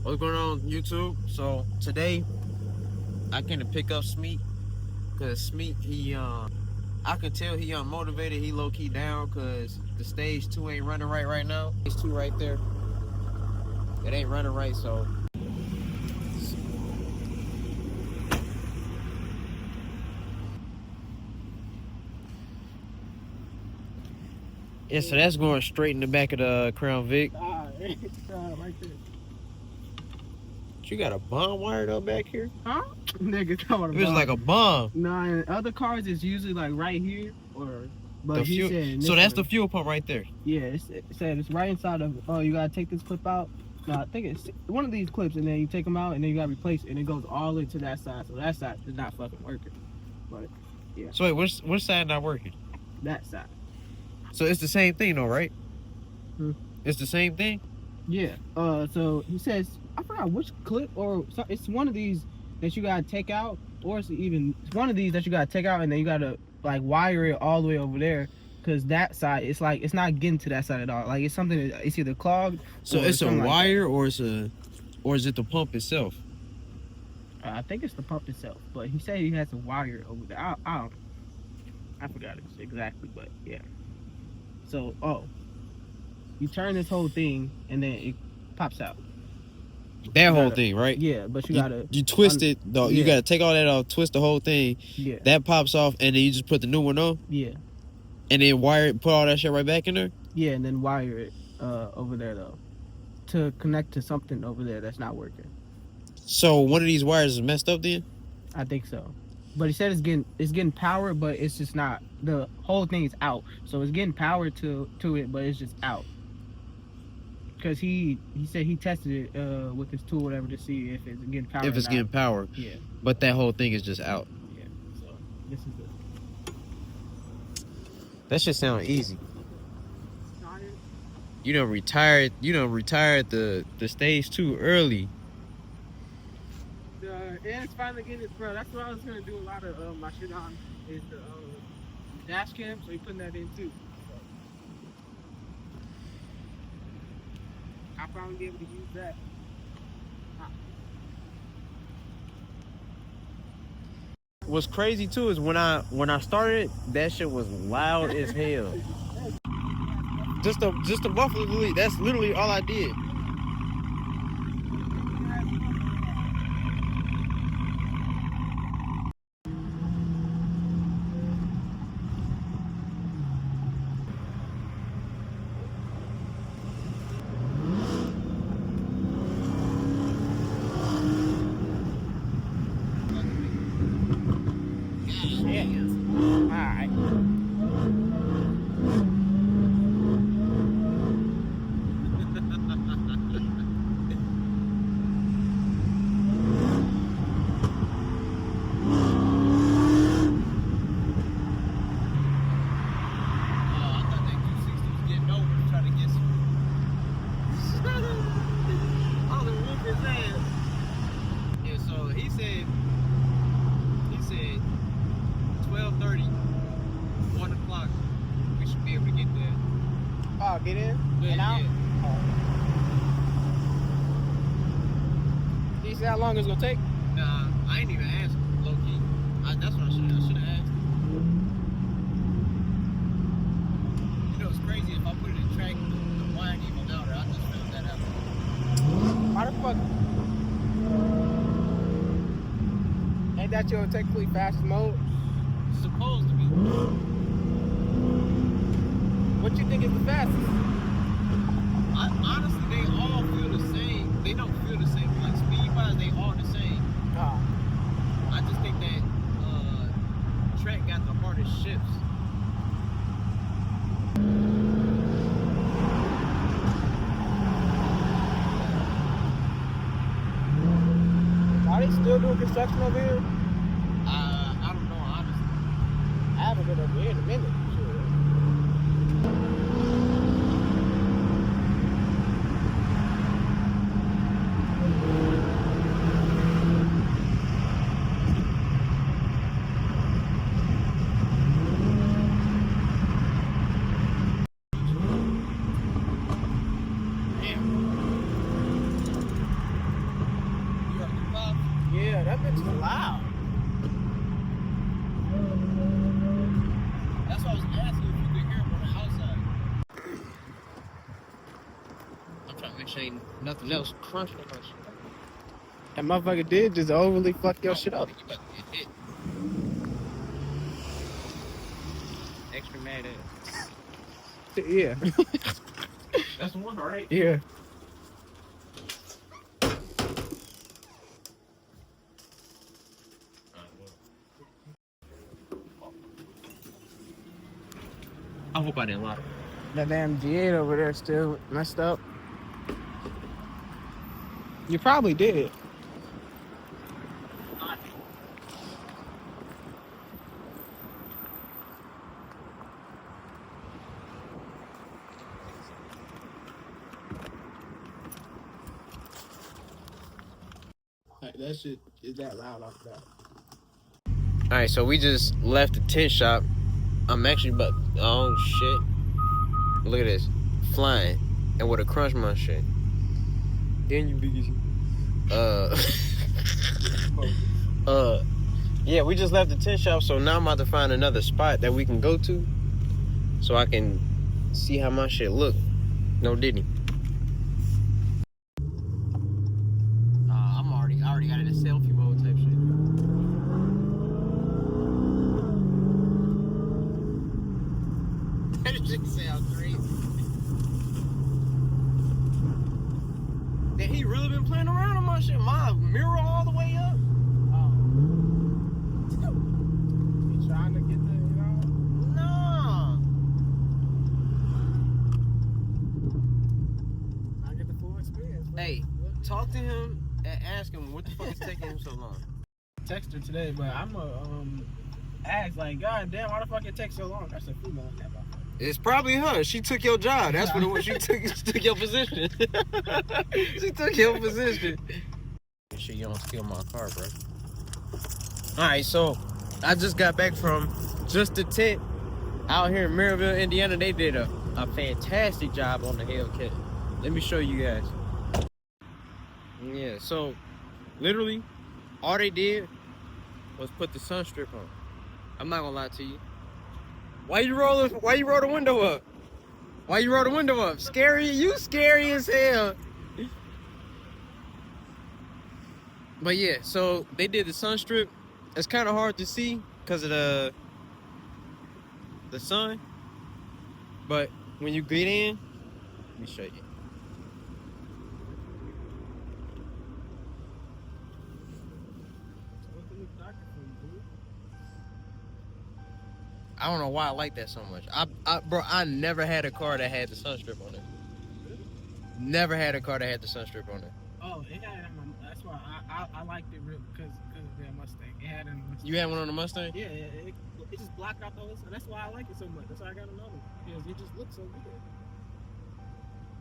What's going on YouTube? So today I came to pick up Smeet because Smeet I can tell he unmotivated, he low key down because the stage 2 ain't running right now. Stage 2 right there, it ain't running right. So yeah, so that's going straight in the back of the Crown Vic. Right there. You got a bomb wired up back here? Huh? Nigga, talking about a It was bomb. like a bomb. Nah, in other cars it's usually like right here, but The he fuel, said. so that's the fuel pump right there. Yeah, it said it's right inside of. Oh, you gotta take this clip out. No, I think it's one of these clips, and then you take them out, and then you gotta replace it, and it goes all the way to that side. So that side is not fucking working. But yeah. So wait, which side not working? That side. So it's the same thing though, right? Hmm. It's the same thing? Yeah. So he says, I forgot which clip, or it's one of these that you gotta take out, or it's one of these that you gotta take out, and then you gotta like wire it all the way over there, because that side it's like it's not getting to that side at all. Like it's something that it's either clogged. So it's a wire, or is it the pump itself? I think it's the pump itself, but he said he has a wire over there. I forgot it exactly, but yeah. So you turn this whole thing, and then it pops out. That whole thing, right? Yeah, but you gotta twist it though. Yeah. You gotta take all that off, twist the whole thing. Yeah. That pops off, and then you just put the new one on. Yeah. And then wire it, put all that shit right back in there. Yeah, and then wire it over there though, to connect to something over there that's not working. So one of these wires is messed up then? I think so. But he said it's getting power, but it's just not, the whole thing is out. So it's getting power to it, but it's just out. Because he said he tested it with his tool or whatever to see if it's getting power. If it's getting power. Yeah. But that whole thing is just out. Yeah. So this is it. That shit sound easy. You done retired the stage 2 early. And it's finally getting it, bro. That's what I was gonna do a lot of my shit on, is the dash cam, so you're putting that in too. So I'll probably be able to use that. What's crazy too is when I started, that shit was loud as hell. Just the muffler delete. That's literally all I did. Get in Yeah, and out. yeah. Do you see how long it's gonna take? Nah, I ain't even asked low key. That's what I should have asked. You know, it's crazy if I put it in track, the wine even louder. I just found that out. Why the fuck? Ain't that your technically fast mode? Supposed to be. What you think is the fastest? Honestly, they all feel the same. They don't feel the same. Like speed-wise, they all the same. I just think that track got the hardest shifts. Are they still doing construction over here? I don't know, honestly. I haven't been over here in a minute. that bitch is loud. That's why I was asking if you could hear him on the outside. I'm trying to make sure ain't nothing else crunching on my shit. That motherfucker did just overly fuck your shit up. You about to get hit. Extra mad ass. Yeah. That's the one, right? Yeah. I hope I didn't lie. That damn G8 over there still messed up. You probably did. That shit is that loud off that. All right, so we just left the tent shop. I'm actually about, oh shit. Look at this, flying, and with a crunch my shit. Then you big yeah, we just left the tent shop, so now I'm about to find another spot that we can go to, so I can see how my shit look. No didn't. I already got it in selfie mode type shit. That shit sounds crazy. Then he really been playing around on my shit. My mirror all the way up. You trying to get the, Nah. I get the full experience. Bro. Hey, talk to him and ask him what the fuck is taking him so long. Text her today, but I'm ask like, God damn, why the fuck it take so long? That's a female on that motherfucker. It's probably her. She took your job. That's what it was. She took your position. She took your position. Make sure you don't steal my car, bro. Alright, so I just got back from just the tent out here in Maryville, Indiana. They did a fantastic job on the hellcat. Let me show you guys. Yeah, so literally all they did was put the sun strip on. I'm not gonna lie to you. Why you roll the window up? Why you roll the window up? Scary, you scary as hell. But yeah, so they did the sun strip. It's kind of hard to see because of the sun. But when you get in, let me show you. I don't know why I like that so much. Bro, I never had a car that had the sun strip on it. Never had a car that had the sun strip on it. Oh, it had it on my, that's why I liked it real because of that Mustang. It had it on the Mustang. You had one on the Mustang? Yeah, it just blocked out the whole. That's why I like it so much. That's why I got another one because it just looks so good.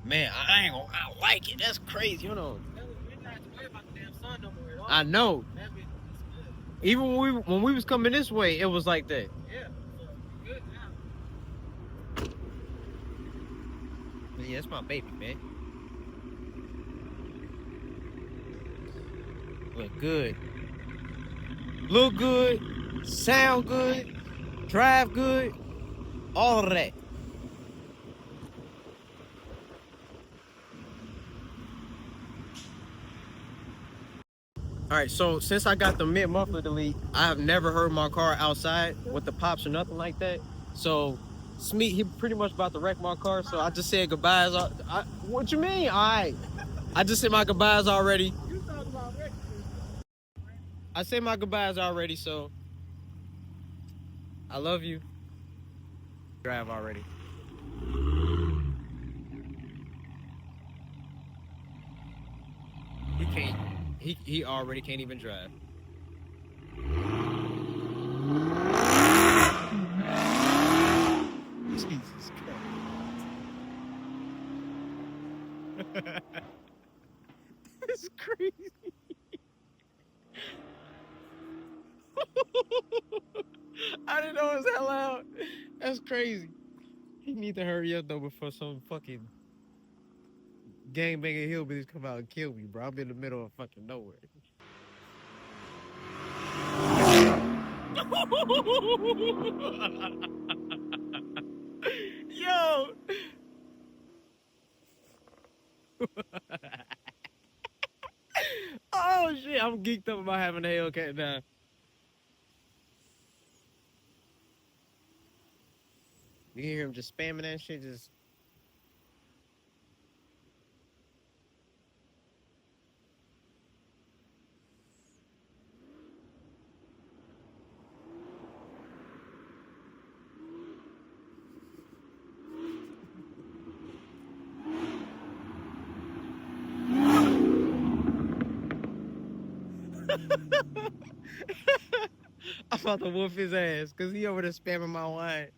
Man, I ain't gonna. I like it. That's crazy. You know. We don't have to worry about the damn sun no more at all. I know. That bitch is good. Even when we was coming this way, it was like that. Yeah, so good now. But yeah, that's my baby, man. Look good. Look good. Sound good. Drive good. All of that. All right, so since I got the mid muffler delete, I have never heard my car outside with the pops or nothing like that. So Smeet, he pretty much about to wreck my car, so I just said goodbyes. What you mean? All right, I just said my goodbyes already. You talking about wrecking? I said my goodbyes already, so I love you. Drive already. He can't. He already can't even drive. Jesus Christ. It's crazy. I didn't know it was that loud. That's crazy. He need to hurry up though before some fucking gangbanging hillbillies come out and kill me, bro. I'm in the middle of fucking nowhere. Yo. Oh shit, I'm geeked up about having a hellcat now. You hear him just spamming that shit, just I'm about to whoop his ass because he over there spamming my wine.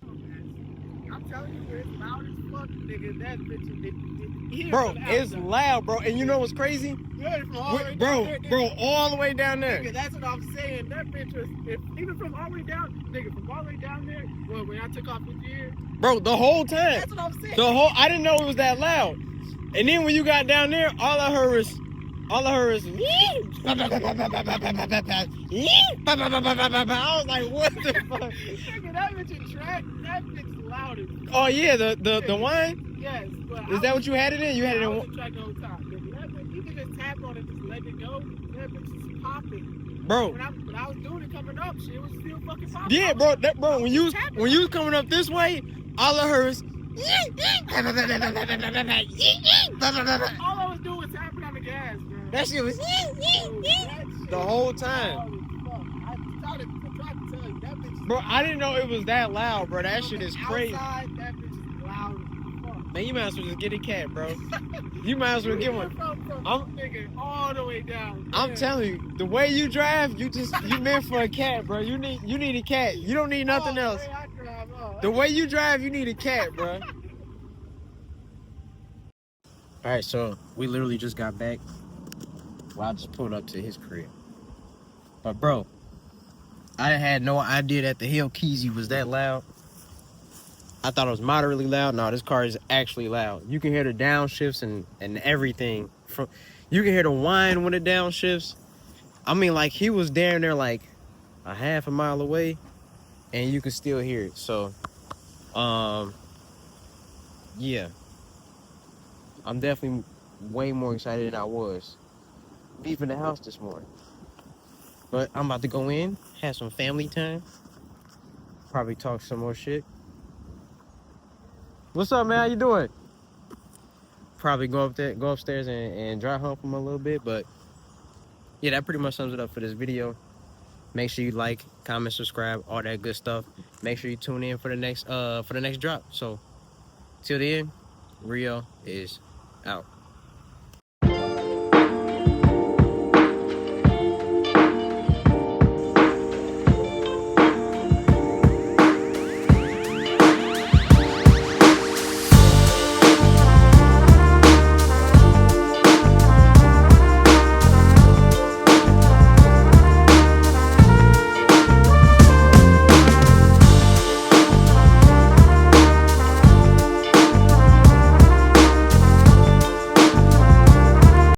I'm telling you, it's loud as fuck, nigga. That bitch, Bro, it's loud, bro. And you know what's crazy? From all the way Bro, down there, bro, all the way down there. nigga, that's what I'm saying. That bitch was, even from all the way down, nigga, from all the way down there, well, when I took off with you, Bro, the whole time. that's what I'm saying. I didn't know it was that loud. And then when you got down there, all I heard was I was like, what the fuck? Nigga, that bitch in track, that bitch loud as fuck. Oh yeah, the wine? Yes, but Is that what you had it in? You had it I in was in track the whole time, nigga. That bitch, you can just tap on it, just let it go. That bitch is popping. Bro. When I was doing it coming up, shit was still fucking popping. Yeah, bro, when you was coming up this way, all I heard was all I was doing was tapping on the gas, bro. that shit was the whole time. I tried to tell you, that bitch is Bro, I didn't know it was that loud, bro. That shit is crazy. Outside, that bitch is loud as fuck. Man, you might as well just get a cat, bro. You might as well get one. Nigga, all the way down. I'm telling you, the way you drive, you meant for a cat, bro. You need a cat. You don't need nothing else. The way you drive, you need a cat, bro. All right, so we literally just got back. Well, I just pulled up to his crib. But bro, I had no idea that the hellcat was that loud. I thought it was moderately loud. No, this car is actually loud. You can hear the downshifts and everything. You can hear the whine when it downshifts. I mean, like, he was down there like a half a mile away, and you can still hear it. So, yeah. I'm definitely way more excited than I was leaving the house this morning. But I'm about to go in, have some family time. Probably talk some more shit. What's up, man? How you doing? Probably go upstairs and drive home from a little bit. But yeah, that pretty much sums it up for this video. Make sure you like, comment, subscribe, all that good stuff. Make sure you tune in for the next drop. So till then, Rio is out.